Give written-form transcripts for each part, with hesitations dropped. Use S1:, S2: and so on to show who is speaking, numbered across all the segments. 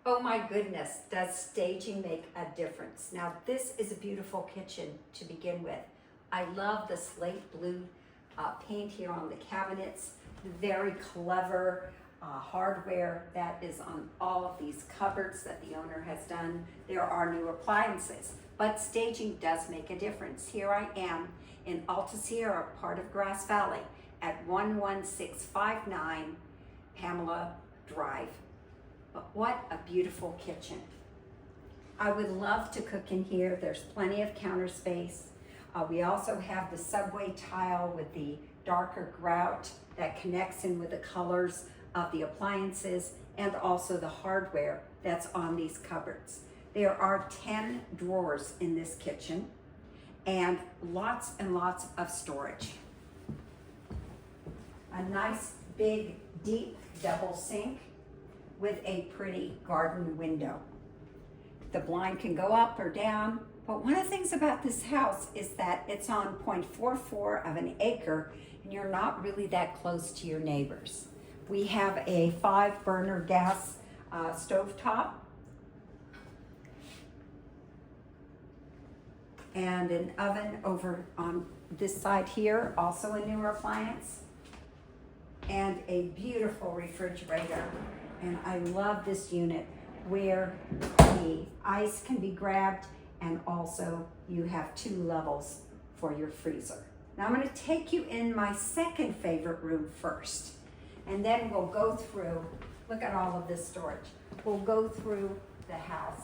S1: Oh my goodness, does staging make a difference? Now this is a beautiful kitchen to begin with. I love the slate blue paint here on the cabinets, very clever hardware that is on all of these cupboards that the owner has done. There are new appliances, but staging does make a difference. Here I am in Alta Sierra, part of Grass Valley, at 11659 Pamela Drive. But what a beautiful kitchen. I would love to cook in here. There's plenty of counter space. We also have the subway tile with the darker grout that connects in with the colors of the appliances and also the hardware that's on these cupboards. There are 10 drawers in this kitchen and lots of storage. A nice big deep double sink with a pretty garden window. The blind can go up or down, but one of the things about this house is that it's on 0.44 of an acre and you're not really that close to your neighbors. We have a 5-burner gas stovetop and an oven over on this side here, also a newer appliance, and a beautiful refrigerator. And I love this unit where the ice can be grabbed and also you have 2 levels for your freezer. Now I'm going to take you in my second favorite room first, and then we'll go through, look at all of this storage. We'll go through the house.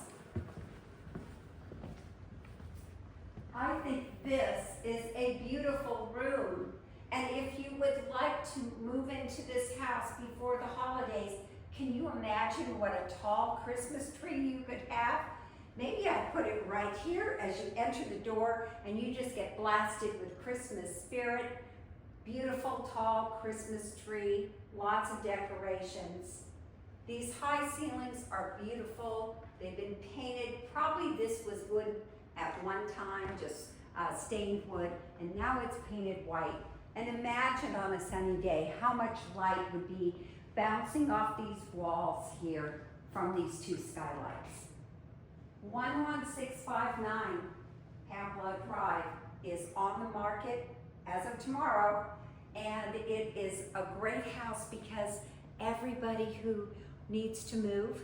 S1: I think this is a beautiful room, and if you would like to move into this house before the holidays, can you imagine what a tall Christmas tree you could have? Maybe I put it right here as you enter the door and you just get blasted with Christmas spirit. Beautiful tall Christmas tree, lots of decorations. These high ceilings are beautiful. They've been painted. Probably this was wood at one time, just stained wood, and now it's painted white. And imagine on a sunny day how much light would be bouncing off these walls here from these 2 skylights. 11659 Pamela Drive is on the market as of tomorrow, and it is a great house because everybody who needs to move,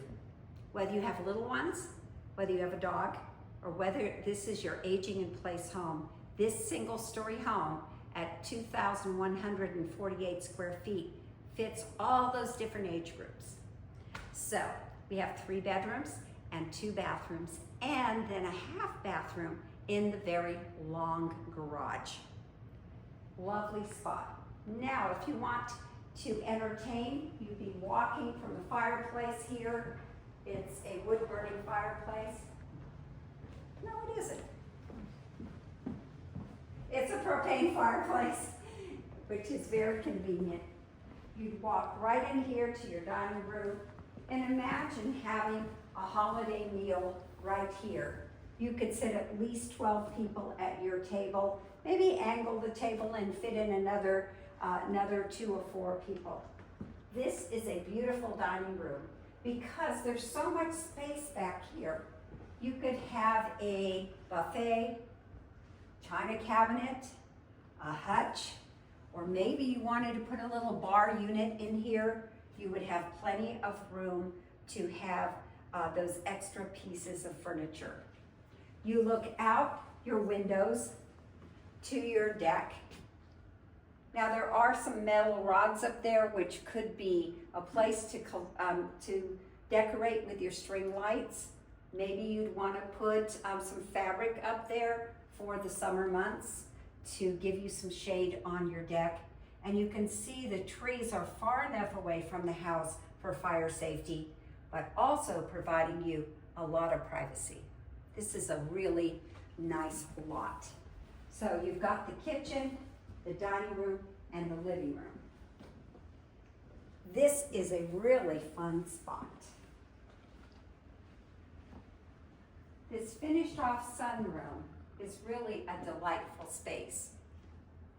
S1: whether you have little ones, whether you have a dog, or whether this is your aging in place home, this single-story home at 2,148 square feet fits all those different age groups. So we have 3 bedrooms and 2 bathrooms, and then a half bathroom in the very long garage. Lovely spot. Now, if you want to entertain, you'd be walking from the fireplace here. It's a wood-burning fireplace. No, it isn't. It's a propane fireplace, which is very convenient. You'd walk right in here to your dining room and imagine having a holiday meal right here. You could sit at least 12 people at your table, maybe angle the table and fit in another 2 or 4 people. This is a beautiful dining room because there's so much space back here. You could have a buffet, china cabinet, a hutch, or maybe you wanted to put a little bar unit in here. You would have plenty of room to have those extra pieces of furniture. You look out your windows to your deck. Now there are some metal rods up there which could be a place to decorate with your string lights. Maybe you'd want to put some fabric up there for the summer months to give you some shade on your deck. And you can see the trees are far enough away from the house for fire safety, but also providing you a lot of privacy. This is a really nice lot. So you've got the kitchen, the dining room, and the living room. This is a really fun spot. This finished off sunroom is really a delightful space.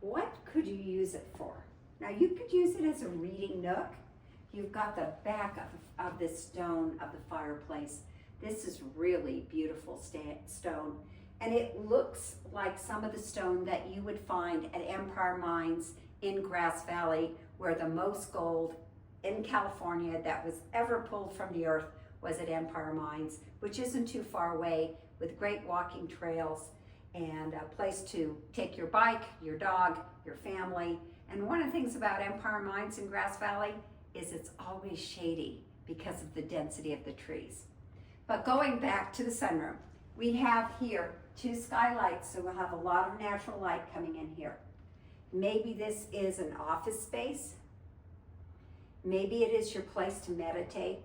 S1: What could you use it for? Now you could use it as a reading nook. you've got the back of this stone of the fireplace. This is really beautiful stone, and it looks like some of the stone that you would find at Empire Mines in Grass Valley, where the most gold in California that was ever pulled from the earth was at Empire Mines, which isn't too far away, with great walking trails and a place to take your bike, your dog, your family. And one of the things about Empire Mines in Grass Valley is it's always shady because of the density of the trees. But going back to the sunroom, we have here 2 skylights, so we'll have a lot of natural light coming in here. Maybe this is an office space. Maybe it is your place to meditate,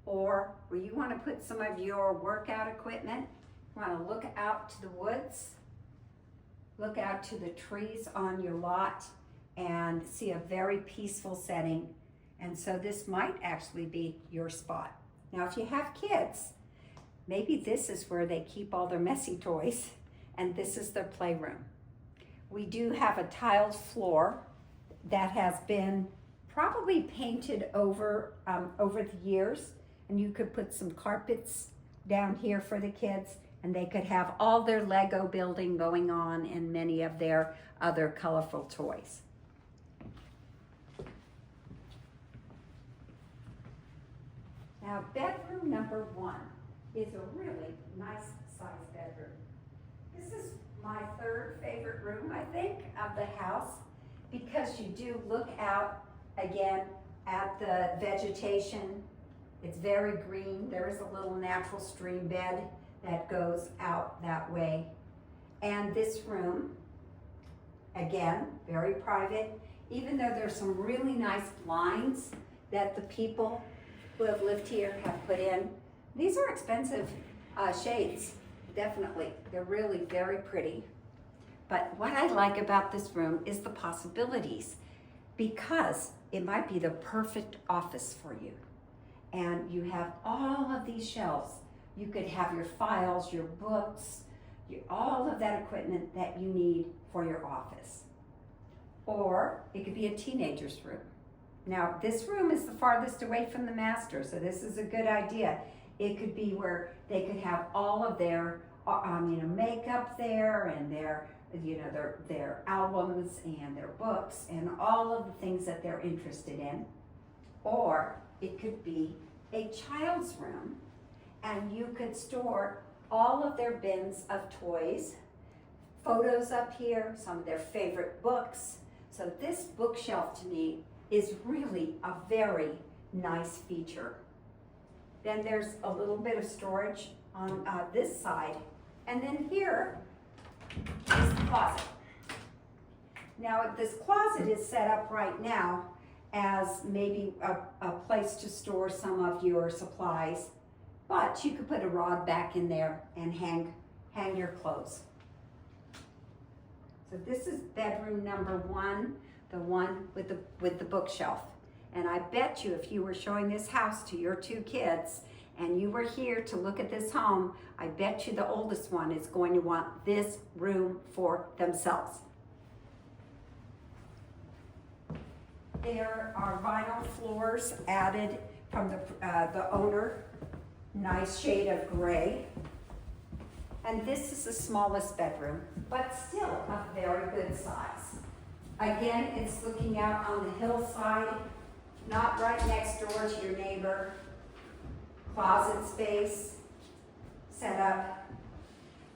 S1: or where you want to put some of your workout equipment. You want to look out to the woods, look out to the trees on your lot, and see a very peaceful setting. And so this might actually be your spot. Now, if you have kids, maybe this is where they keep all their messy toys, and this is their playroom. We do have a tiled floor that has been probably painted over the years, and you could put some carpets down here for the kids, and they could have all their Lego building going on and many of their other colorful toys. Now, bedroom number 1 is a really nice sized bedroom. This is my 3rd favorite room, I think, of the house, because you do look out again at the vegetation. It's very green. There is a little natural stream bed that goes out that way. And this room, again, very private, even though there's some really nice blinds that the people who have lived here have put in. These are expensive shades, definitely. They're really very pretty. But what I like about this room is the possibilities, because it might be the perfect office for you. And you have all of these shelves. You could have your files, your books, all of that equipment that you need for your office. Or it could be a teenager's room. Now, this room is the farthest away from the master, so this is a good idea. It could be where they could have all of their makeup there, and their albums and their books and all of the things that they're interested in. Or it could be a child's room, and you could store all of their bins of toys, photos up here, some of their favorite books. So this bookshelf to me is really a very nice feature. Then there's a little bit of storage on this side. And then here is the closet. Now, this closet is set up right now as maybe a place to store some of your supplies, but you could put a rod back in there and hang your clothes. So this is bedroom number 1, the one with the bookshelf. And I bet you if you were showing this house to your 2 kids and you were here to look at this home, I bet you the oldest one is going to want this room for themselves. There are vinyl floors added from the owner, nice shade of gray. And this is the smallest bedroom, but still a very good size. Again, it's looking out on the hillside, not right next door to your neighbor. Closet space set up,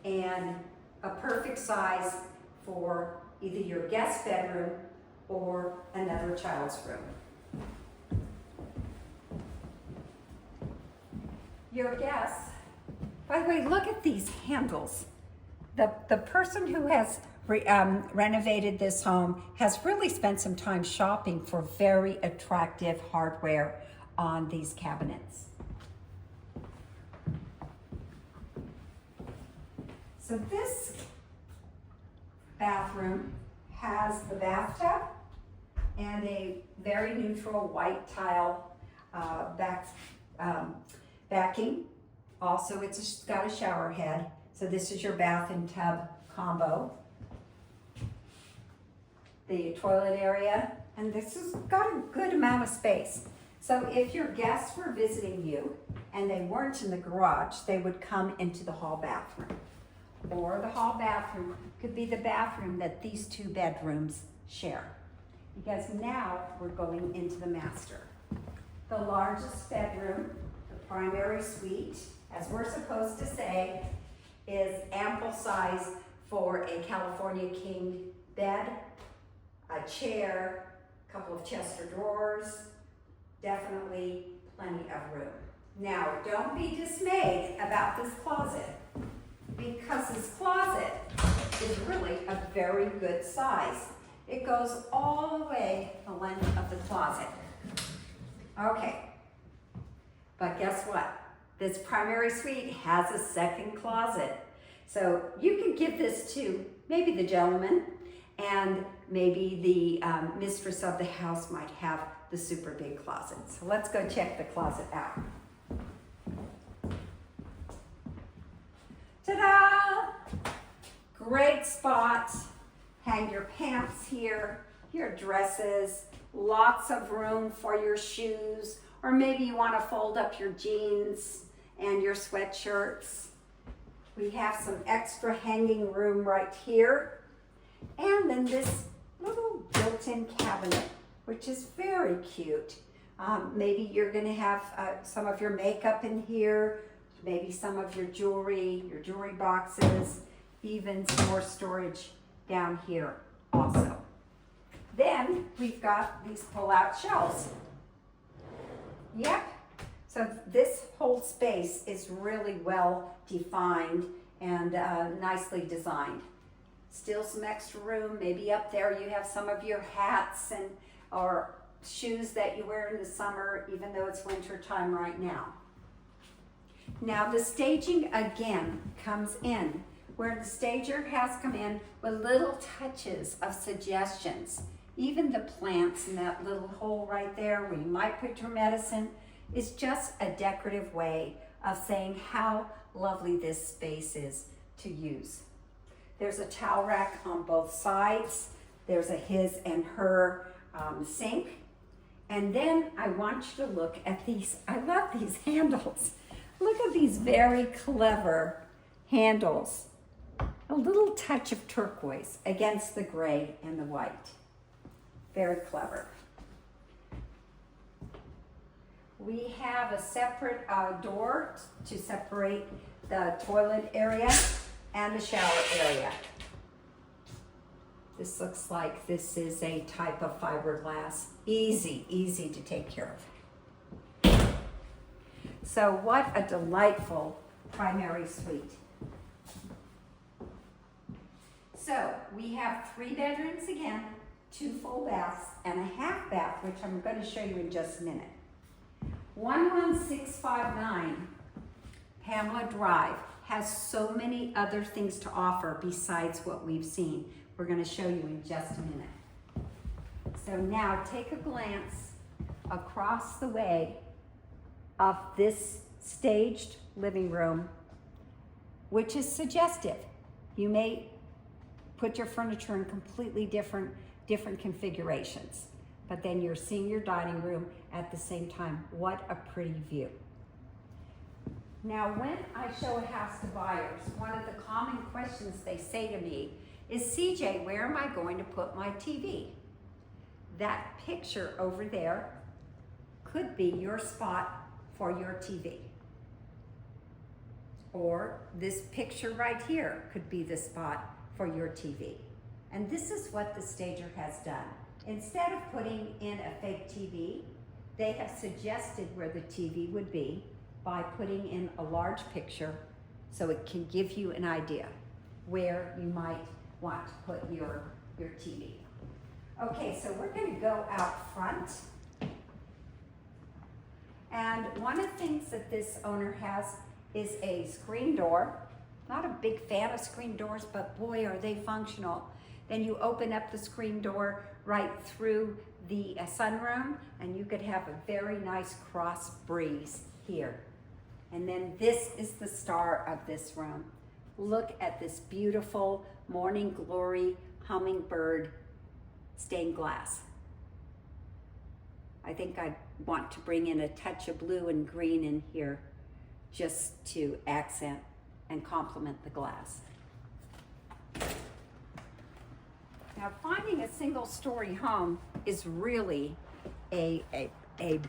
S1: and a perfect size for either your guest bedroom or another child's room. Your guests, by the way, look at these handles. The person who has renovated this home has really spent some time shopping for very attractive hardware on these cabinets. So this bathroom has the bathtub and a very neutral white tile backing. Also, it's got a shower head. So this is your bath and tub combo. The toilet area and this has got a good amount of space. So if your guests were visiting you and they weren't in the garage, they would come into the hall bathroom. Or the hall bathroom could be the bathroom that these two bedrooms share. Because now we're going into the master. The largest bedroom, the primary suite, as we're supposed to say, is ample size for a California king bed, a chair, a couple of chest of drawers, definitely plenty of room. Now, don't be dismayed about this closet, because this closet is really a very good size. It goes all the way the length of the closet. Okay, but guess what? This primary suite has a second closet. So you can give this to maybe the gentleman, and maybe the mistress of the house might have the super big closet. So let's go check the closet out. Ta-da! Great spot. Hang your pants here, your dresses, lots of room for your shoes, or maybe you want to fold up your jeans and your sweatshirts. We have some extra hanging room right here. And then this little built-in cabinet, which is very cute. Maybe you're gonna have some of your makeup in here, maybe some of your jewelry boxes, even some more storage down here also. Then we've got these pull-out shelves. Yep, so this whole space is really well defined and nicely designed. Still some extra room, maybe up there you have some of your hats and or shoes that you wear in the summer, even though it's winter time right now. Now the staging again comes in, where the stager has come in with little touches of suggestions. Even the plants in that little hole right there where you might put your medicine is just a decorative way of saying how lovely this space is to use. There's a towel rack on both sides. There's a his and her sink. And then I want you to look at these. I love these handles. Look at these very clever handles. A little touch of turquoise against the gray and the white. Very clever. We have a separate door to separate the toilet area and the shower area. This looks like this is a type of fiberglass. Easy to take care of. So what a delightful primary suite. So we have 3 bedrooms again, 2 full baths, and a half bath, which I'm going to show you in just a minute. 11659 Pamela Drive has so many other things to offer besides what we've seen. We're going to show you in just a minute. So now take a glance across the way of this staged living room, which is suggestive. You may put your furniture in completely different configurations, but then you're seeing your dining room at the same time. What a pretty view. Now, when I show a house to buyers, one of the common questions they say to me is, CJ, where am I going to put my TV? That picture over there could be your spot for your TV. Or this picture right here could be the spot for your TV. And this is what the stager has done. Instead of putting in a fake TV, they have suggested where the TV would be by putting in a large picture so it can give you an idea where you might want to put your TV. Okay, so we're going to go out front. And one of the things that this owner has is a screen door. Not a big fan of screen doors, but boy, are they functional. Then you open up the screen door right through the sunroom, and you could have a very nice cross breeze here. And then this is the star of this room. Look at this beautiful Morning Glory hummingbird stained glass. I think I want to bring in a touch of blue and green in here just to accent and complement the glass. Now, finding a single-story home is really a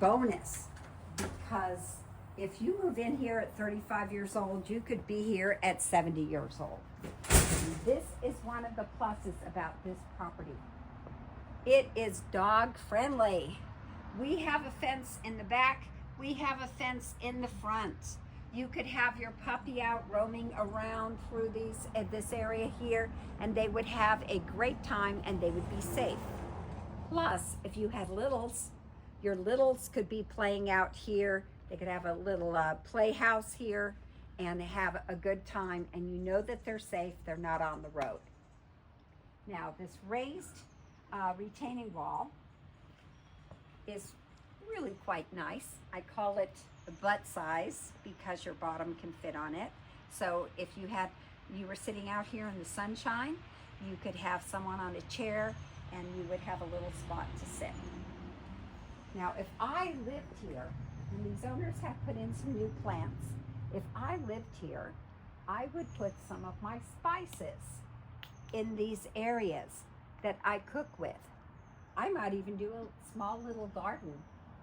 S1: bonus, because if you move in here at 35 years old, you could be here at 70 years old. And this is one of the pluses about this property. It is dog friendly. We have a fence in the back. We have a fence in the front. You could have your puppy out roaming around through this area here, and they would have a great time and they would be safe. Plus, if you had littles, your littles could be playing out here. They could have a little playhouse here and have a good time, and you know that they're safe, they're not on the road. Now, this raised retaining wall is really quite nice. I call it butt size because your bottom can fit on it. So if you were sitting out here in the sunshine, you could have someone on a chair and you would have a little spot to sit. Now, if I lived here, and these owners have put in some new plants, if I lived here, I would put some of my spices in these areas that I cook with. I might even do a small little garden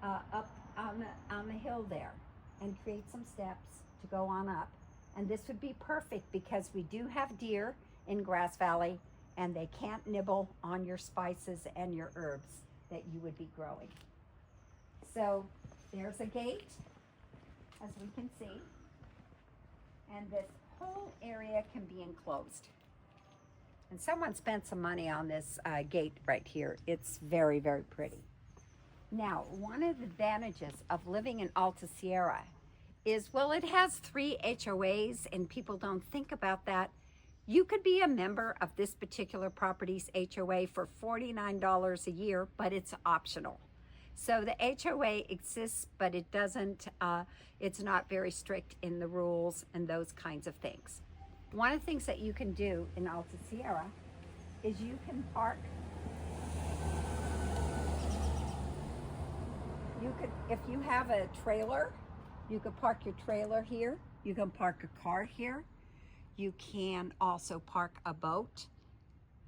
S1: up on the hill there and create some steps to go on up. And this would be perfect because we do have deer in Grass Valley, and they can't nibble on your spices and your herbs that you would be growing. So there's a gate, as we can see, and this whole area can be enclosed. And someone spent some money on this gate right here. It's very, very pretty. Now, one of the advantages of living in Alta Sierra is, well, it has 3 HOAs, and people don't think about that. You could be a member of this particular property's HOA for $49 a year, but it's optional. So the HOA exists, but it doesn't, it's not very strict in the rules and those kinds of things. One of the things that you can do in Alta Sierra is you can park. You could, if you have a trailer, you could park your trailer here. You can park a car here. You can also park a boat,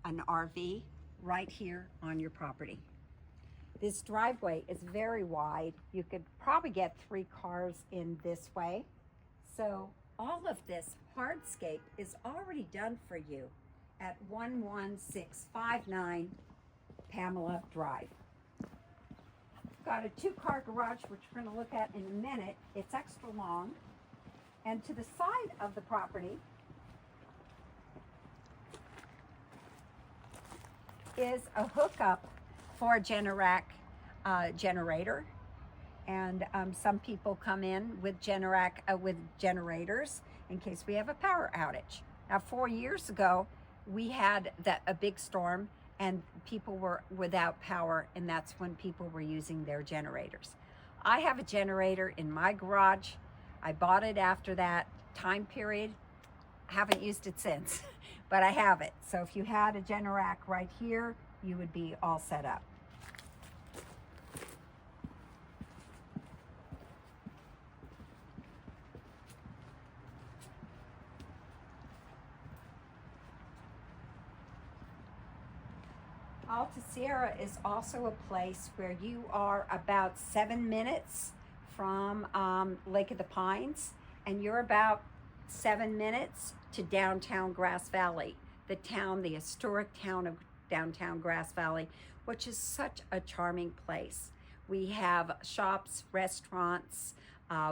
S1: an RV, right here on your property. This driveway is very wide. You could probably get 3 cars in this way. So all of this hardscape is already done for you at 11659 Pamela Drive. Got a 2-car garage, which we're going to look at in a minute. It's extra long. And to the side of the property is a hookup for a Generac generator. And some people come in with with generators in case we have a power outage. Now, 4 years ago, we had a big storm and people were without power, and that's when people were using their generators. I have a generator in my garage. I bought it after that time period. Haven't used it since, but I have it. So if you had a Generac right here, you would be all set up. Alta Sierra is also a place where you are about 7 minutes from Lake of the Pines, and you're about 7 minutes to downtown Grass Valley, the historic town of downtown Grass Valley, which is such a charming place. We have shops, restaurants,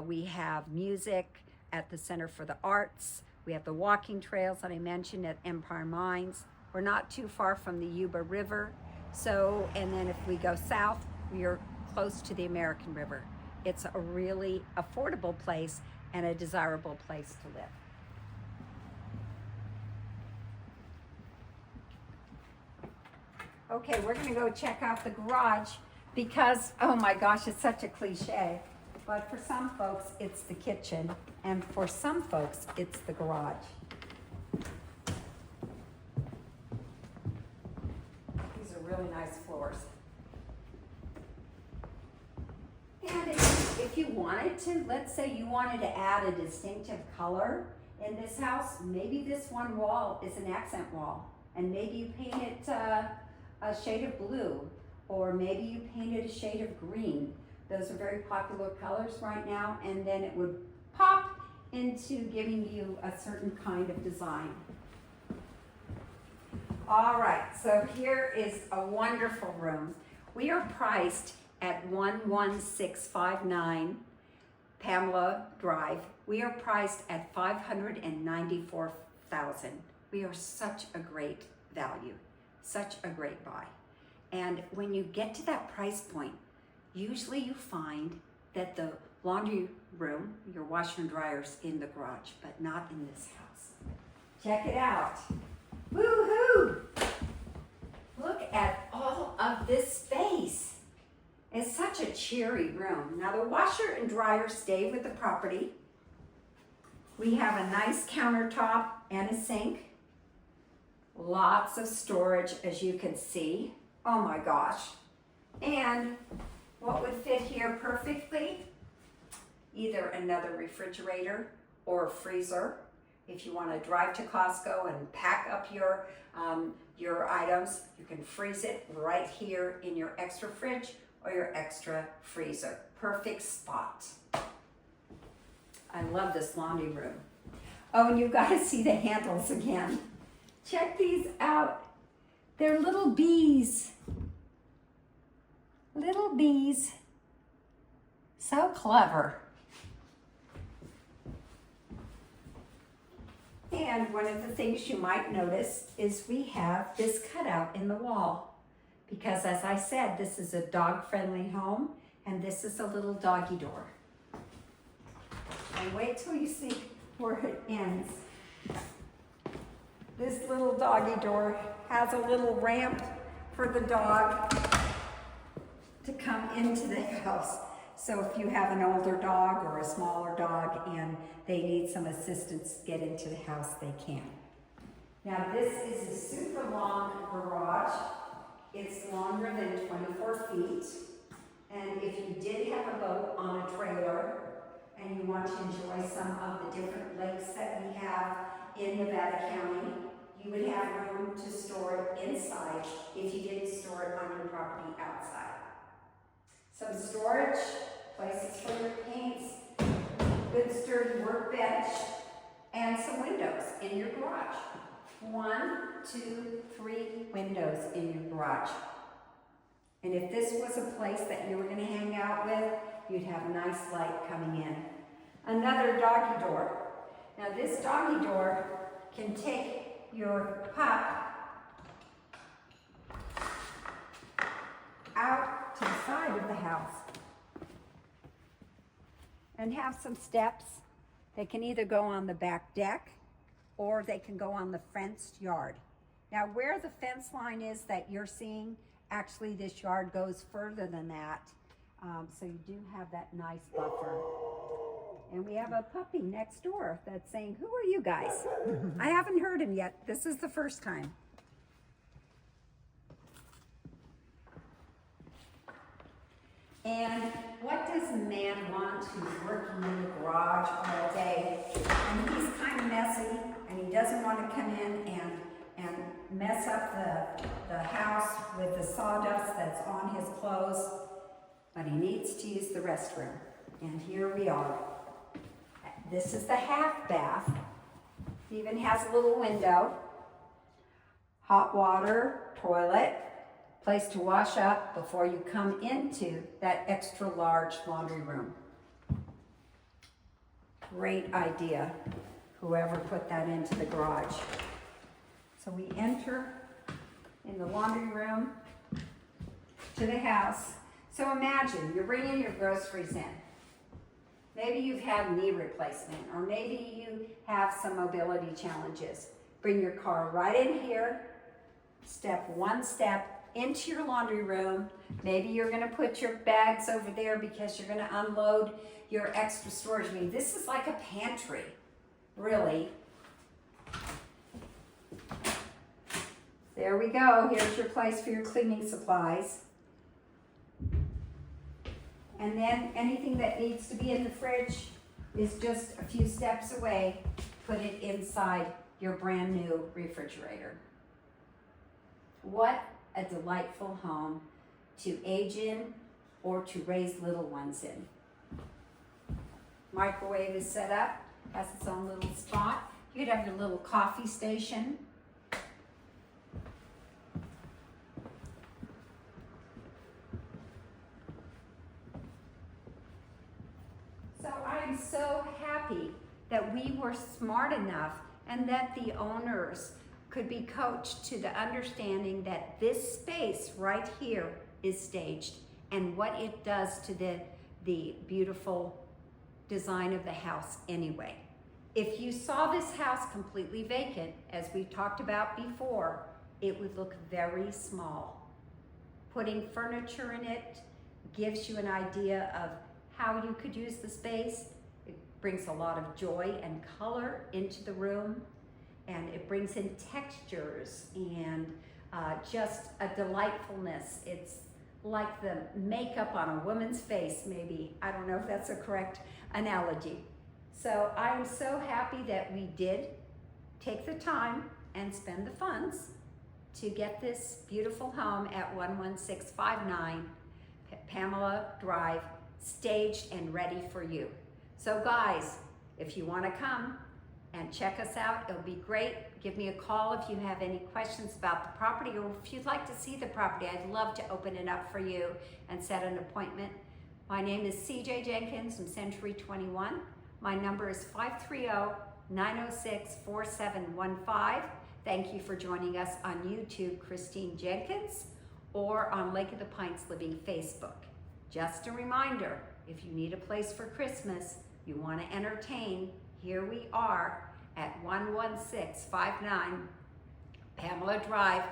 S1: we have music at the Center for the Arts, we have the walking trails that I mentioned at Empire Mines. We're not too far from the Yuba River. So, and then if we go south, we are close to the American River. It's a really affordable place and a desirable place to live. Okay, we're gonna go check out the garage because, oh my gosh, it's such a cliche. But for some folks, it's the kitchen. And for some folks, it's the garage. Really nice floors. wanted to, let's say you wanted to add a distinctive color in this house, maybe this one wall is an accent wall, and maybe you paint it a shade of blue, or maybe you paint it a shade of green. Those are very popular colors right now, and then it would pop into giving you a certain kind of design. All right, so here is a wonderful room. We are priced at 11659 Pamela Drive. We are priced at $594,000. We are such a great value, such a great buy. And when you get to that price point, usually you find that the laundry room, your washer and dryer's in the garage, but not in this house. Check it out. Woo-hoo! Look at all of this space. It's such a cheery room. Now the washer and dryer stay with the property. We have a nice countertop and a sink. Lots of storage, as you can see. Oh my gosh. And what would fit here perfectly? Either another refrigerator or a freezer. If you want to drive to Costco and pack up your items, you can freeze it right here in your extra fridge or your extra freezer. Perfect spot. I love this laundry room. Oh, and you've got to see the handles again. Check these out. They're little bees. Little bees. So clever. And one of the things you might notice is we have this cutout in the wall. Because as I said, this is a dog-friendly home, and this is a little doggy door. And wait till you see where it ends. This little doggy door has a little ramp for the dog to come into the house. So if you have an older dog or a smaller dog and they need some assistance to get into the house, they can. Now this is a super long garage. It's longer than 24 feet. And if you did have a boat on a trailer and you want to enjoy some of the different lakes that we have in Nevada County, you would have room to store it inside if you didn't store it on your property outside. Some storage, places for your paints, good sturdy workbench, and some windows in your garage. 1, 2, 3 windows in your garage. And if this was a place that you were going to hang out with, you'd have a nice light coming in. Another doggy door. Now this doggy door can take your pup out to the side of the house and have some steps. They can either go on the back deck or they can go on the fenced yard. Now where the fence line is that you're seeing, actually this yard goes further than that. So you do have that nice buffer. And we have a puppy next door that's saying, "Who are you guys?" I haven't heard him yet. This is the first time. And what does a man want who's working in the garage all day? And he's kind of messy, and he doesn't want to come in and mess up the house with the sawdust that's on his clothes, but he needs to use the restroom. And here we are. This is the half bath. It even has a little window. Hot water, toilet, place to wash up before you come into that extra large laundry room. Great idea, whoever put that into the garage. So we enter in the laundry room to the house. So imagine you're bringing your groceries in. Maybe you've had knee replacement, or maybe you have some mobility challenges. Bring your car right in here, step one step into your laundry room. Maybe you're gonna put your bags over there because you're gonna unload your extra storage. I mean, this is like a pantry, really. There we go, here's your place for your cleaning supplies. And then anything that needs to be in the fridge is just a few steps away. Put it inside your brand new refrigerator. What a delightful home to age in or to raise little ones in. Microwave is set up, has its own little spot. You could have your little coffee station. So I'm so happy that we were smart enough and that the owners could be coached to the understanding that this space right here is staged and what it does to the beautiful design of the house anyway. If you saw this house completely vacant, as we talked about before, it would look very small. Putting furniture in it gives you an idea of how you could use the space. It brings a lot of joy and color into the room, and it brings in textures and just a delightfulness. It's like the makeup on a woman's face, maybe. I don't know if that's a correct analogy. So I'm so happy that we did take the time and spend the funds to get this beautiful home at 11659 Pamela Drive, staged and ready for you. So guys, if you want to come and check us out, it'll be great. Give me a call if you have any questions about the property, or if you'd like to see the property. I'd love to open it up for you and set an appointment. My name is CJ Jenkins from Century 21. My number is 530-906-4715. Thank you for joining us on YouTube, Christine Jenkins, or on Lake of the Pints Living Facebook. Just a reminder, if you need a place for Christmas, you want to entertain, here we are at 11659 Pamela Drive.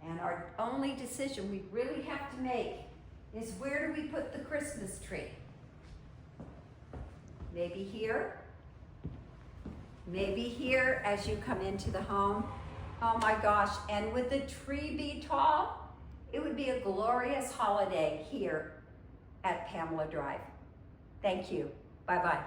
S1: And our only decision we really have to make is, where do we put the Christmas tree? Maybe here, maybe here as you come into the home. Oh my gosh, and would the tree be tall? It would be a glorious holiday here at Pamela Drive. Thank you. Bye-bye.